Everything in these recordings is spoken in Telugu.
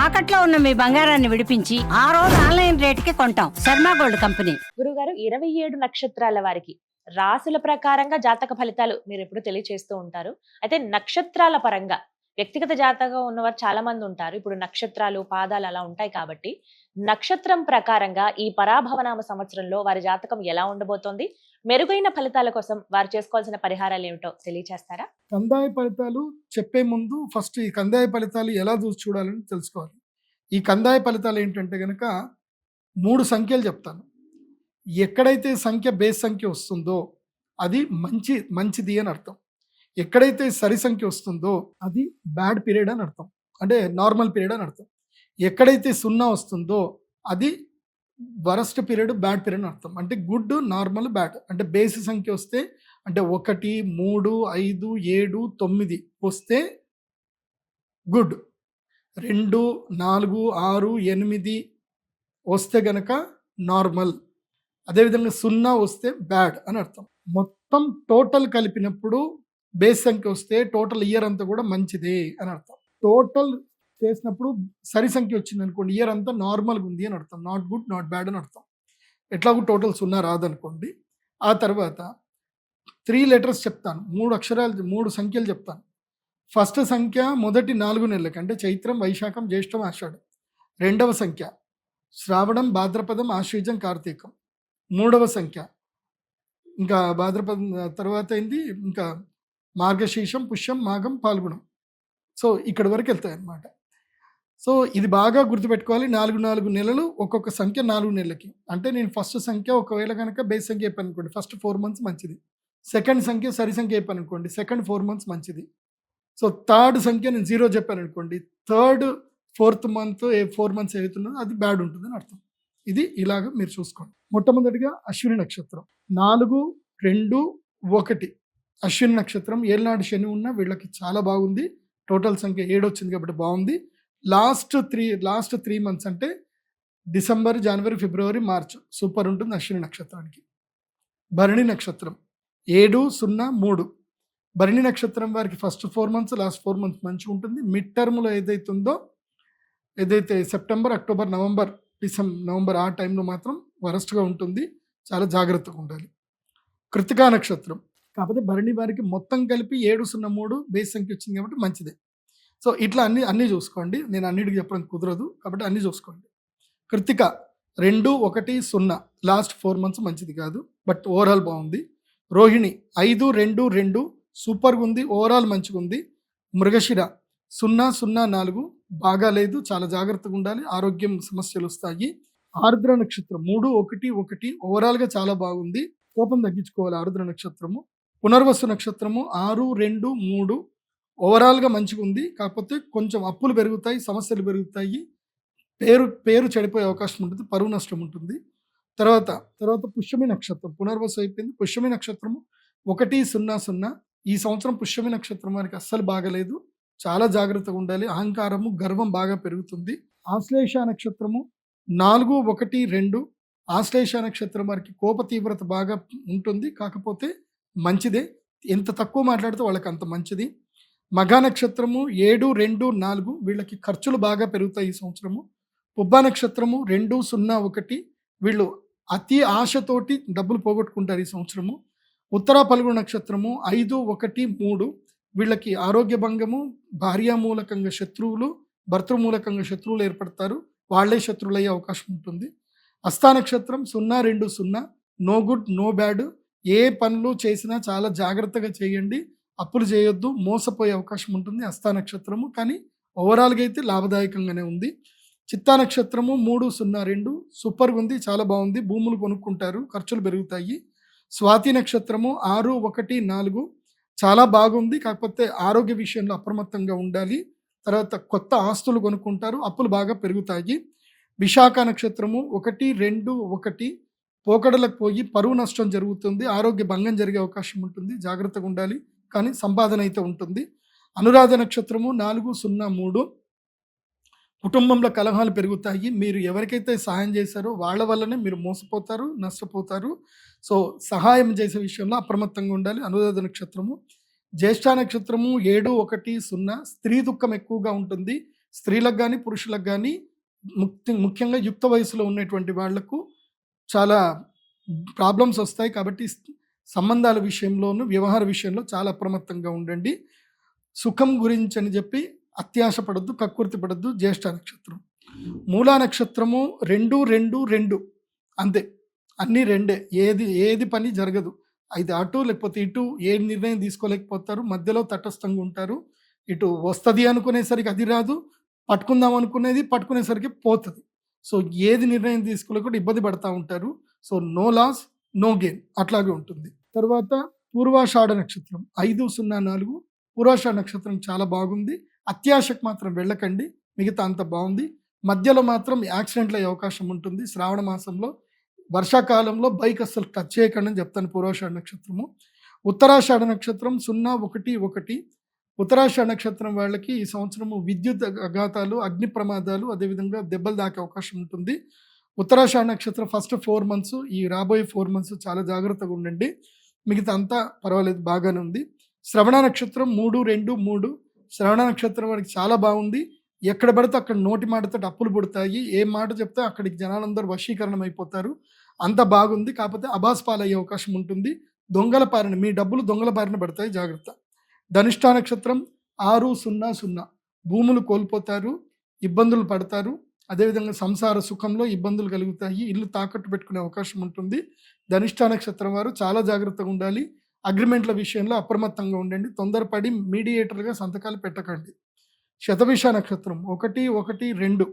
తాకట్లో ఉన్న మీ బంగారాన్ని విడిపించి ఆ రోజు ఆన్లైన్ రేటుకి కొంటాం. Sharma gold company. గురుగారు 27 నక్షత్రాల వారికి రాశుల ప్రకారంగా జాతక ఫలితాలు మీరు ఎప్పుడు తెలియచేస్తూ ఉంటారు. అయితే నక్షత్రాల పరంగా వ్యక్తిగత జాతకం ఉన్నవారు చాలా మంది ఉంటారు. ఇప్పుడు నక్షత్రాలు పాదాలు అలా ఉంటాయి కాబట్టి నక్షత్రం ప్రకారంగా ఈ పరాభవనామ సంవత్సరంలో వారి జాతకం ఎలా ఉండబోతోంది, మెరుగైన ఫలితాల కోసం వారు చేసుకోవాల్సిన పరిహారాలు ఏమిటో తెలియచేస్తారా? కందాయ ఫలితాలు చెప్పే ముందు ఫస్ట్ ఈ కందాయ ఫలితాలు ఎలా చూడాలని తెలుసుకోవాలి. ఈ కందాయ ఫలితాలు ఏంటంటే గనక 3 సంఖ్యలు చెప్తాను. ఎక్కడైతే సంఖ్య బేస్ సంఖ్య వస్తుందో అది మంచిది అని అర్థం. ఎక్కడైతే సరి సంఖ్య వస్తుందో అది బ్యాడ్ పీరియడ్ అని అర్థం, అంటే నార్మల్ పీరియడ్ అని అర్థం. ఎక్కడైతే 0 వస్తుందో అది వరస్ట్ పీరియడ్, బ్యాడ్ పీరియడ్ అని అర్థం. అంటే గుడ్, నార్మల్, బ్యాడ్. అంటే బేసి సంఖ్య వస్తే అంటే 1, 3, 5, 7, 9 వస్తే గుడ్. 2, 4, 6, 8 వస్తే గనక నార్మల్. అదేవిధంగా 0 వస్తే బ్యాడ్ అని అర్థం. మొత్తం టోటల్ కలిపినప్పుడు బేస్ సంఖ్య వస్తే టోటల్ ఇయర్ అంతా కూడా మంచిదే అని అర్థం. టోటల్ చేసినప్పుడు సరి సంఖ్య వచ్చింది అనుకోండి, ఇయర్ అంతా నార్మల్గా ఉంది అని అర్థం. నాట్ గుడ్, నాట్ బ్యాడ్ అని అర్థం. ఎట్లాగూ టోటల్ 0 రాదనుకోండి. ఆ తర్వాత 3 లెటర్స్ చెప్తాను, 3 సంఖ్యలు చెప్తాను. ఫస్ట్ సంఖ్య మొదటి 4 నెలలకి, అంటే చైత్రం, వైశాఖం, జ్యేష్టం, ఆషాఢం. రెండవ సంఖ్య శ్రావణం, భాద్రపదం, ఆశ్వీజం, కార్తీకం. మూడవ సంఖ్య ఇంకా భాద్రపదం తర్వాత అయింది ఇంకా మార్గశీర్షం, పుష్యం, మాఘం, పాల్గొనం. సో ఇక్కడ వరకు వెళ్తాయి అన్నమాట. సో ఇది బాగా గుర్తుపెట్టుకోవాలి. 4 నెలలు, ఒక్కొక్క సంఖ్య 4 నెలలకి. అంటే నేను ఫస్ట్ సంఖ్య ఒకవేళ కనుక బేస్ సంఖ్య చెప్పాను అనుకోండి, ఫస్ట్ 4 మంత్స్ మంచిది. సెకండ్ సంఖ్య సరి సంఖ్య చెప్పాను అనుకోండి, సెకండ్ 4 మంత్స్ మంచిది. సో థర్డ్ సంఖ్య నేను 0 చెప్పాను అనుకోండి, థర్డ్ 4th మంత్ 4 మంత్స్ ఏదైతున్నదో అది బ్యాడ్ ఉంటుందని అర్థం. ఇది ఇలాగ మీరు చూసుకోండి. మొట్టమొదటిగా అశ్విని నక్షత్రం 4, 2, 1 అశ్విని నక్షత్రం. ఏళ్ళనాడు శని ఉన్న వీళ్ళకి చాలా బాగుంది. టోటల్ సంఖ్య 7 వచ్చింది కాబట్టి బాగుంది. లాస్ట్ 3 మంత్స్ అంటే డిసెంబర్, జనవరి, ఫిబ్రవరి, మార్చ్ సూపర్ ఉంటుంది అశ్విని నక్షత్రానికి. భరణి నక్షత్రం 7, 0, 3. భరణి నక్షత్రం వారికి ఫస్ట్ 4 మంత్స్, లాస్ట్ 4 మంత్స్ మంచిగా ఉంటుంది. మిడ్ టర్మ్లో ఏదైతే సెప్టెంబర్, అక్టోబర్, నవంబర్ ఆ టైంలో మాత్రం వరస్ట్గా ఉంటుంది. చాలా జాగ్రత్తగా ఉండాలి. కృతికా నక్షత్రం కాకపోతే భరణి వారికి మొత్తం కలిపి 7, 0, 3 బేస్ సంఖ్య వచ్చింది కాబట్టి మంచిదే. సో ఇట్లా అన్నీ చూసుకోండి. నేను అన్నిటికి చెప్పడం కుదరదు కాబట్టి అన్నీ చూసుకోండి. కృతిక 2, 1, 0 లాస్ట్ 4 మంత్స్ మంచిది కాదు, బట్ ఓవరాల్ బాగుంది. రోహిణి 5, 2, 2 సూపర్గా ఉంది, ఓవరాల్ మంచిగా ఉంది. మృగశిర 0, 0, 4 బాగా లేదు, చాలా జాగ్రత్తగా ఉండాలి, ఆరోగ్యం సమస్యలు వస్తాయి. ఆర్ద్ర నక్షత్రం 3, 1, 1 ఓవరాల్గా చాలా బాగుంది, కోపం తగ్గించుకోవాలి ఆర్ద్ర నక్షత్రము. పునర్వసు నక్షత్రము 6, 2, 3 ఓవరాల్గా మంచిగా ఉంది, కాకపోతే కొంచెం అప్పులు పెరుగుతాయి, సమస్యలు పెరుగుతాయి, పేరు చెడిపోయే అవకాశం ఉంటుంది, పరువు నష్టం ఉంటుంది. తర్వాత పుష్యమి నక్షత్రం. పునర్వసు అయిపోయింది. పుష్యమి నక్షత్రము 1, 0, 0 ఈ సంవత్సరం పుష్యమి నక్షత్రం వారికి అస్సలు బాగలేదు, చాలా జాగ్రత్తగా ఉండాలి. అహంకారము, గర్వం బాగా పెరుగుతుంది. ఆశ్లేష నక్షత్రము 4, 1, 2 ఆశ్లేష నక్షత్రం వారికి కోప తీవ్రత బాగా ఉంటుంది, కాకపోతే మంచిదే. ఎంత తక్కువ మాట్లాడితే వాళ్ళకి అంత మంచిది. మఘ నక్షత్రము 7, 2, 4 వీళ్ళకి ఖర్చులు బాగా పెరుగుతాయి ఈ సంవత్సరము. పుబ్బ నక్షత్రము 2, 0, 1 వీళ్ళు అతి ఆశతోటి డబ్బులు పోగొట్టుకుంటారు ఈ సంవత్సరము. ఉత్తర పల్గొన నక్షత్రము 5, 1, 3 వీళ్ళకి ఆరోగ్య భంగము, భార్యామూలకంగా శత్రువులు, భర్తృమూలకంగా శత్రువులు ఏర్పడతారు, వాళ్లే శత్రువులు అయ్యే అవకాశం ఉంటుంది. హస్త నక్షత్రం 0, 2, 0 నో గుడ్, నో బ్యాడ్. ఏ పనులు చేసినా చాలా జాగ్రత్తగా చేయండి, అప్పులు చేయొద్దు, మోసపోయే అవకాశం ఉంటుంది హస్త నక్షత్రము, కానీ ఓవరాల్గా అయితే లాభదాయకంగానే ఉంది. చిత్తా నక్షత్రము 3, 0, 2 సూపర్గా ఉంది, చాలా బాగుంది, భూములు కొనుక్కుంటారు, ఖర్చులు పెరుగుతాయి. స్వాతి నక్షత్రము 6, 1, 4 చాలా బాగుంది, కాకపోతే ఆరోగ్య విషయంలో అప్రమత్తంగా ఉండాలి. తర్వాత కొత్త ఆస్తులు కొనుక్కుంటారు, అప్పులు బాగా పెరుగుతాయి. విశాఖ నక్షత్రము 1, 2, 1 పోకడలకు పోయి పరువు నష్టం జరుగుతుంది, ఆరోగ్య భంగం జరిగే అవకాశం ఉంటుంది, జాగ్రత్తగా ఉండాలి, కానీ సంపాదన అయితే ఉంటుంది. అనురాధ నక్షత్రము 4, 0, 3 కుటుంబంలో కలహాలు పెరుగుతాయి. మీరు ఎవరికైతే సహాయం చేశారో వాళ్ళ వల్లనే మీరు మోసపోతారు, నష్టపోతారు. సో సహాయం చేసే విషయంలో అప్రమత్తంగా ఉండాలి. అనురాధ నక్షత్రము. జ్యేష్ఠ నక్షత్రము 7, 1, 0 స్త్రీ దుఃఖం ఎక్కువగా ఉంటుంది, స్త్రీలకు కానీ పురుషులకు కానీ ముఖ్యంగా యుక్త వయసులో ఉన్నటువంటి వాళ్లకు చాలా ప్రాబ్లమ్స్ వస్తాయి. కాబట్టి సంబంధాల విషయంలోనూ వ్యవహార విషయంలో చాలా అప్రమత్తంగా ఉండండి. సుఖం గురించి అని చెప్పి అత్యాశ పడద్దు, కక్కుర్తి పడద్దు. జ్యేష్ఠ నక్షత్రం, మూలా నక్షత్రము 2 అంతే, అన్నీ రెండే. ఏది పని జరగదు. ఇది అటు లేకపోతే ఇటు ఏ నిర్ణయం తీసుకోలేకపోతారు, మధ్యలో తటస్థంగా ఉంటారు. ఇటు వస్తుంది అనుకునేసరికి అది రాదు, పట్టుకుందాం అనుకునేది పట్టుకునేసరికి పోతుంది. సో ఏది నిర్ణయం తీసుకోలేకుండా ఇబ్బంది పడతా ఉంటారు. So no loss no gain అట్లాగే ఉంటుంది. తర్వాత పూర్వాషాఢ నక్షత్రం 504. పూర్వాషాఢ నక్షత్రం చాలా బాగుంది. అత్యాశకు మాత్రం వెళ్ళకండి, మిగతా అంత బాగుంది. మధ్యలో మాత్రం యాక్సిడెంట్లు అయ్యే అవకాశం ఉంటుంది. శ్రావణ మాసంలో వర్షాకాలంలో బైక్ అస్సలు టచ్ చేయకండి అని చెప్తాను. పూర్వాషాఢ నక్షత్రము. ఉత్తరాషాఢ నక్షత్రం 011. ఉత్తరాషాఢ నక్షత్రం వాళ్ళకి ఈ సంవత్సరము విద్యుత్ అఘాతాలు, అగ్ని ప్రమాదాలు, అదేవిధంగా దెబ్బలు దాకే అవకాశం ఉంటుంది. ఉత్తరాషాఢ నక్షత్రం ఫస్ట్ 4 months, ఈ రాబోయే 4 months చాలా జాగ్రత్తగా ఉండండి. మిగతా అంతా పర్వాలేదు, బాగానే ఉంది. శ్రవణ నక్షత్రం 3 శ్రవణ నక్షత్రం వారికి చాలా బాగుంది. ఎక్కడ పడితే అక్కడ నోటి మాటతో అప్పులు పుడతాయి. ఏ మాట చెప్తే అక్కడికి జనాలందరూ వశీకరణం అయిపోతారు. అంత బాగుంది. కాకపోతే అబాస్ పాలయ్యే అవకాశం ఉంటుంది. దొంగల బారిన, మీ డబ్బులు దొంగల బారిన పడతాయి, జాగ్రత్త. ధనిష్ఠ నక్షత్రం 600. భూములు కోల్పోతారు, ఇబ్బందులు పడతారు. అదేవిధంగా సంసార సుఖంలో ఇబ్బందులు కలుగుతాయి, ఇల్లు తాకట్టు పెట్టుకునే అవకాశం ఉంటుంది. ధనిష్ఠ నక్షత్రం వారు చాలా జాగ్రత్తగా ఉండాలి. అగ్రిమెంట్ల విషయంలో అప్రమత్తంగా ఉండండి. తొందరపడి మీడియేటర్గా సంతకాలు పెట్టకండి. శతభిష నక్షత్రం 112.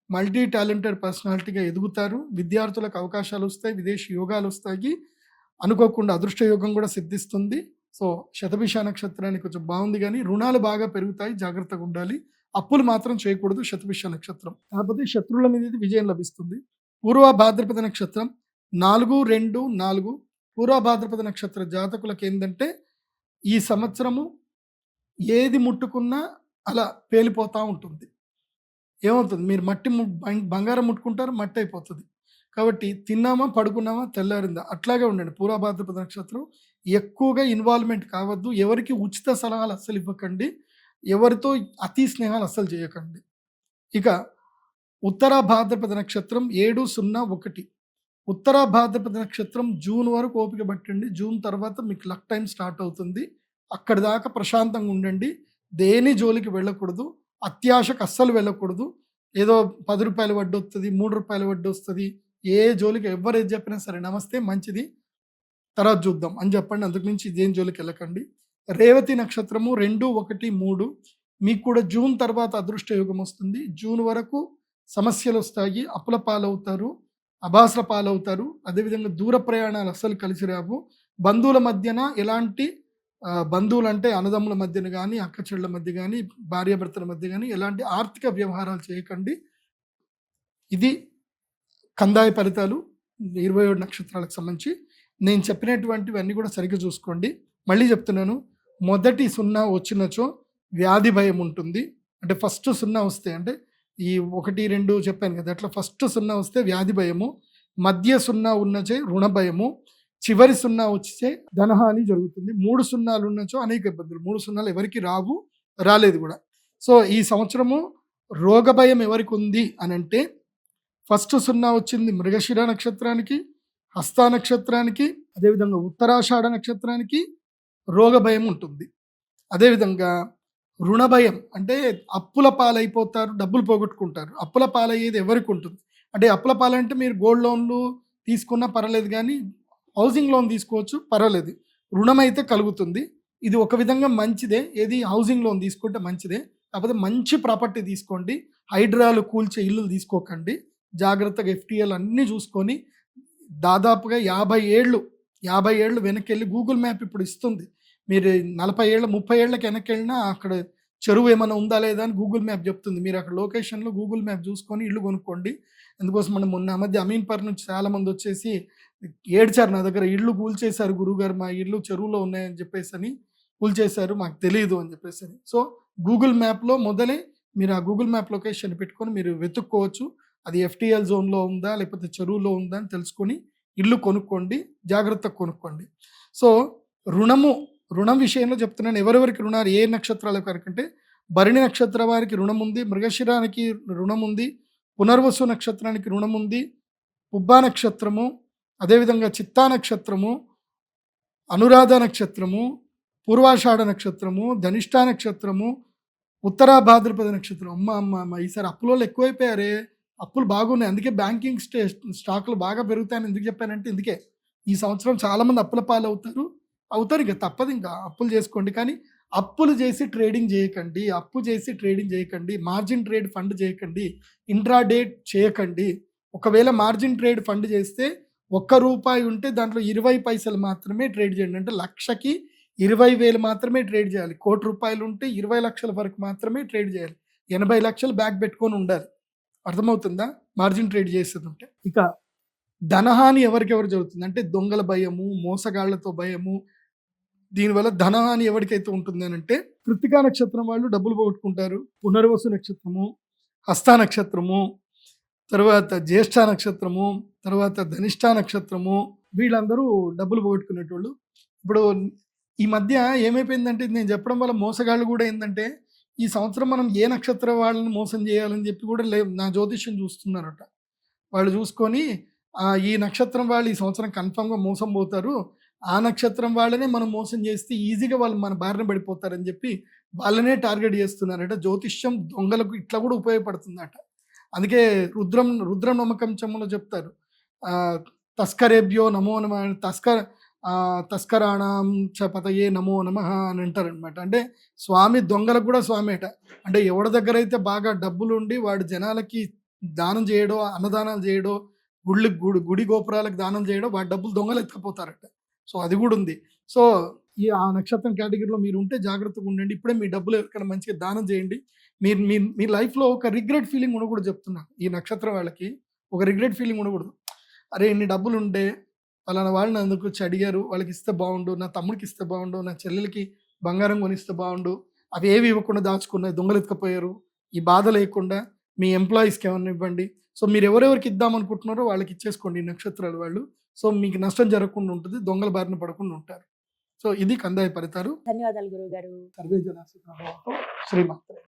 మల్టీ టాలెంటెడ్ పర్సనాలిటీగా ఎదుగుతారు. విద్యార్థులకు అవకాశాలు వస్తాయి, విదేశీ యోగాలు వస్తాయి. అనుకోకుండా అదృష్ట యోగం కూడా సిద్ధిస్తుంది. సో శతభిష నక్షత్రానికి కొంచెం బాగుంది, కానీ రుణాలు బాగా పెరుగుతాయి, జాగ్రత్తగా ఉండాలి. అప్పులు మాత్రం చేయకూడదు శతభిష నక్షత్రం. కాకపోతే శత్రువుల మీద విజయం లభిస్తుంది. పూర్వ భాద్రపద నక్షత్రం 424. పూర్వ భాద్రపద నక్షత్ర జాతకులకు ఏంటంటే ఈ సంవత్సరము ఏది ముట్టుకున్నా అలా పేలిపోతూ ఉంటుంది. ఏమవుతుంది, మీరు బంగారం ముట్టుకుంటారు, మట్టి అయిపోతుంది. కాబట్టి తిన్నామా పడుకున్నామా తెల్లారిందా అట్లాగే ఉండండి. పూర్వ భాద్రపద నక్షత్రం ఎక్కువగా ఇన్వాల్వ్మెంట్ కావద్దు. ఎవరికి ఉచిత సలహాలు అస్సలు ఇవ్వకండి. ఎవరితో అతి స్నేహాలు అస్సలు చేయకండి. ఇక ఉత్తర భాద్రపద నక్షత్రం 701. ఉత్తర భాద్రపద నక్షత్రం జూన్ వరకు ఓపిక పట్టండి. జూన్ తర్వాత మీకు లక్ టైం స్టార్ట్ అవుతుంది. అక్కడి దాకా ప్రశాంతంగా ఉండండి. దేని జోలికి వెళ్ళకూడదు. అత్యాశకు అస్సలు వెళ్ళకూడదు. ఏదో 10 రూపాయలు వడ్డీ వస్తుంది, 3 రూపాయలు వడ్డీ వస్తుంది, ఏ జోలికి ఎవరు ఏది చెప్పినా సరే నమస్తే మంచిది తర్వాత చూద్దాం అని చెప్పండి. అందుకుమించి ఇదేం జోలికి వెళ్ళకండి. రేవతి నక్షత్రము 213. మీకు కూడా జూన్ తర్వాత అదృష్ట యోగం వస్తుంది. జూన్ వరకు సమస్యలు వస్తాయి, అప్పుల పాలవుతారు, అభాసల పాలవుతారు. అదేవిధంగా దూర ప్రయాణాలు అస్సలు కలిసి రావు. బంధువుల మధ్యన ఎలాంటి బంధువులు అంటే అన్నదమ్ముల మధ్యన కానీ, అక్క చెళ్ళ మధ్య కానీ, భార్యాభర్తల మధ్య కానీ ఎలాంటి ఆర్థిక వ్యవహారాలు చేయకండి. ఇది కందాయ ఫలితాలు 27 నక్షత్రాలకు సంబంధించి. నేను చెప్పినటువంటివన్నీ కూడా సరిగ్గా చూసుకోండి. మళ్ళీ చెప్తున్నాను, మొదటి 0 వచ్చినచో వ్యాధి భయం ఉంటుంది. అంటే ఫస్ట్ 0 వస్తే, అంటే ఈ 1, 2 చెప్పాను కదా, అట్లా ఫస్ట్ 0 వస్తే వ్యాధి భయము, మధ్య 0 ఉన్నచే రుణ భయము, చివరి 0 వచ్చే ధనహాని జరుగుతుంది. 3 0 ఉన్నచో అనేక ఇబ్బందులు. 3 0 ఎవరికి రావు, రాలేదు కూడా. సో ఈ సంవత్సరము రోగ భయం ఎవరికి ఉంది అని అంటే, ఫస్ట్ 0 వచ్చింది మృగశిర నక్షత్రానికి, హస్త నక్షత్రానికి, అదేవిధంగా ఉత్తరాషాఢ నక్షత్రానికి రోగ భయం ఉంటుంది. అదేవిధంగా రుణ భయం అంటే అప్పుల పాలైపోతారు, డబ్బులు పోగొట్టుకుంటారు. అప్పుల పాలయ్యేది ఎవరికి ఉంటుంది అంటే, అప్పుల పాలంటే మీరు గోల్డ్ లోన్లు తీసుకున్నా పర్వాలేదు, కానీ హౌసింగ్ లోన్ తీసుకోవచ్చు, పర్వాలేదు. రుణం అయితే కలుగుతుంది. ఇది ఒక విధంగా మంచిదే. ఏది హౌసింగ్ లోన్ తీసుకుంటే మంచిదే. కాకపోతే మంచి ప్రాపర్టీ తీసుకోండి. హైడ్రాలు కూల్చే ఇల్లు తీసుకోకండి. జాగ్రత్తగా ఎఫ్టీఎల్ అన్నీ చూసుకొని, దాదాపుగా 50 ఏళ్ళు వెనక్కి వెళ్ళి గూగుల్ మ్యాప్ ఇప్పుడు ఇస్తుంది. మీరు 40 ఏళ్ళ 30 ఏళ్ళకి వెనక్కి వెళ్ళినా అక్కడ చెరువు ఏమైనా ఉందా లేదా అని గూగుల్ మ్యాప్ చెప్తుంది. మీరు అక్కడ లొకేషన్లో గూగుల్ మ్యాప్ చూసుకొని ఇల్లు కొనుక్కోండి. ఎందుకోసం మనం మొన్న మధ్య అమీన్పర్ నుంచి చాలామంది వచ్చేసి ఏడ్చారు నా దగ్గర, ఇల్లు కూల్చేశారు గురుగారు, మా ఇల్లు చెరువులో ఉన్నాయని చెప్పేసి అని కూల్చేశారు, మాకు తెలియదు అని చెప్పేసి. సో గూగుల్ మ్యాప్లో మొదలే మీరు ఆ గూగుల్ మ్యాప్ లొకేషన్ పెట్టుకొని మీరు వెతుక్కోవచ్చు. అది ఎఫ్టీఎల్ జోన్లో ఉందా లేకపోతే చెరువులో ఉందా అని తెలుసుకొని ఇల్లు కొనుక్కోండి, జాగ్రత్తగా కొనుక్కోండి. సో రుణం విషయంలో చెప్తున్నాను. ఎవరెవరికి రుణాలు, ఏ నక్షత్రాల వరకు అంటే భరణి నక్షత్రం వారికి రుణం ఉంది, మృగశిరానికి రుణం ఉంది, పునర్వసు నక్షత్రానికి రుణం ఉంది, పుబ్బా నక్షత్రము, అదేవిధంగా చిత్తా నక్షత్రము, అనురాధ నక్షత్రము, పూర్వాషాఢ నక్షత్రము, ధనిష్టా నక్షత్రము, ఉత్తరా భాద్రపద నక్షత్రం. అమ్మ అమ్మ అమ్మ ఈసారి అప్పులో ఎక్కువైపోయారే, అప్పులు బాగున్నాయి. అందుకే బ్యాంకింగ్ స్టాకులు బాగా పెరుగుతాయని ఎందుకు చెప్పానంటే ఇందుకే. ఈ సంవత్సరం చాలామంది అప్పుల పాలు అవుతారు ఇక తప్పదు, ఇంకా అప్పులు చేసుకోండి. కానీ అప్పులు చేసి ట్రేడింగ్ చేయకండి, అప్పు చేసి ట్రేడింగ్ చేయకండి, మార్జిన్ ట్రేడ్ ఫండ్ చేయకండి, ఇంట్రాడే చేయకండి. ఒకవేళ మార్జిన్ ట్రేడ్ ఫండ్ చేస్తే ₹1 ఉంటే దాంట్లో 20 పైసలు మాత్రమే ట్రేడ్ చేయండి. అంటే లక్షకి 20,000 మాత్రమే ట్రేడ్ చేయాలి. ₹1,00,000 ఉంటే 20 లక్షల వరకు మాత్రమే ట్రేడ్ చేయాలి. 80 లక్షలు బ్యాక్ పెట్టుకొని ఉండాలి. అర్థమవుతుందా? మార్జిన్ ట్రేడ్ చేసేది ఉంటే. ఇక ధనహాని ఎవరికెవరు జరుగుతుంది అంటే దొంగల భయము, మోసగాళ్లతో భయము, దీనివల్ల ధనహాని ఎవరికైతే ఉంటుంది అని అంటే కృత్తికా నక్షత్రం వాళ్ళు డబ్బులు పోగొట్టుకుంటారు, పునర్వసు నక్షత్రము, హస్త నక్షత్రము, తర్వాత జ్యేష్ఠ నక్షత్రము, తర్వాత ధనిష్టా నక్షత్రము, వీళ్ళందరూ డబ్బులు పోగొట్టుకునేటోళ్ళు. ఇప్పుడు ఈ మధ్య ఏమైపోయిందంటే నేను చెప్పడం వల్ల మోసగాళ్ళు కూడా ఏంటంటే ఈ సంవత్సరం మనం ఏ నక్షత్రం వాళ్ళని మోసం చేయాలని చెప్పి కూడా నా జ్యోతిష్యం చూస్తున్నారట. వాళ్ళు చూసుకొని ఈ నక్షత్రం వాళ్ళు ఈ సంవత్సరం కన్ఫామ్గా మోసం పోతారు, ఆ నక్షత్రం వాళ్ళనే మనం మోసం చేస్తే ఈజీగా వాళ్ళు మన బారిన పడిపోతారని చెప్పి వాళ్ళనే టార్గెట్ చేస్తున్నారట. జ్యోతిష్యం దొంగలకు ఇట్లా కూడా ఉపయోగపడుతుందట. అందుకే రుద్రం నమ్మకంచంలో చెప్తారు, తస్కరేభ్యో నమో నమ, తస్కరాణం చ పతయే నమో నమ అని అంటారనమాట. అంటే స్వామి దొంగలకు కూడా స్వామి అట. అంటే ఎవరి దగ్గర అయితే బాగా డబ్బులు ఉండి వాడు జనాలకి దానం చేయడో, అన్నదానాలు చేయడో, గుడి గోపురాలకు దానం చేయడం, వాడి డబ్బులు దొంగలు ఎత్తుకపోతారట. సో అది కూడా ఉంది. సో ఆ నక్షత్రం కేటగిరీలో మీరు ఉంటే జాగ్రత్తగా ఉండండి. ఇప్పుడే మీ డబ్బులు ఎవరికైనా మంచిగా దానం చేయండి. మీ లైఫ్లో ఒక రిగ్రెట్ ఫీలింగ్ ఉండకూడదు చెప్తున్నా. ఈ నక్షత్రం వాళ్ళకి ఒక రిగ్రెట్ ఫీలింగ్ ఉండకూడదు. అరే ఇన్ని డబ్బులు ఉంటే పలానా వాళ్ళని అందుకు వచ్చి అడిగారు, వాళ్ళకి ఇస్తే బాగుండు, నా తమ్ముడికి ఇస్తే బాగుండు, నా చెల్లెలకి బంగారం కొనిస్తే బాగుండు, అవి ఏవి ఇవ్వకుండా దాచుకున్నాయి, దొంగలు ఎత్తుకపోయారు, ఈ బాధ లేకుండా మీ ఎంప్లాయీస్కి ఏమన్నా ఇవ్వండి. సో మీరు ఎవరెవరికి ఇద్దాం అనుకుంటున్నారో వాళ్ళకి ఇచ్చేసుకోండి ఈ నక్షత్రాలు వాళ్ళు. సో మీకు నష్టం జరగకుండా ఉంటుంది, దొంగల బారిన పడకుండా ఉంటారు. సో ఇది కందాయ ఫలితాలు. ధన్యవాదాలు గురువు గారు. సర్వే జన సుఖినో భవంతు. శ్రీమాత్రే.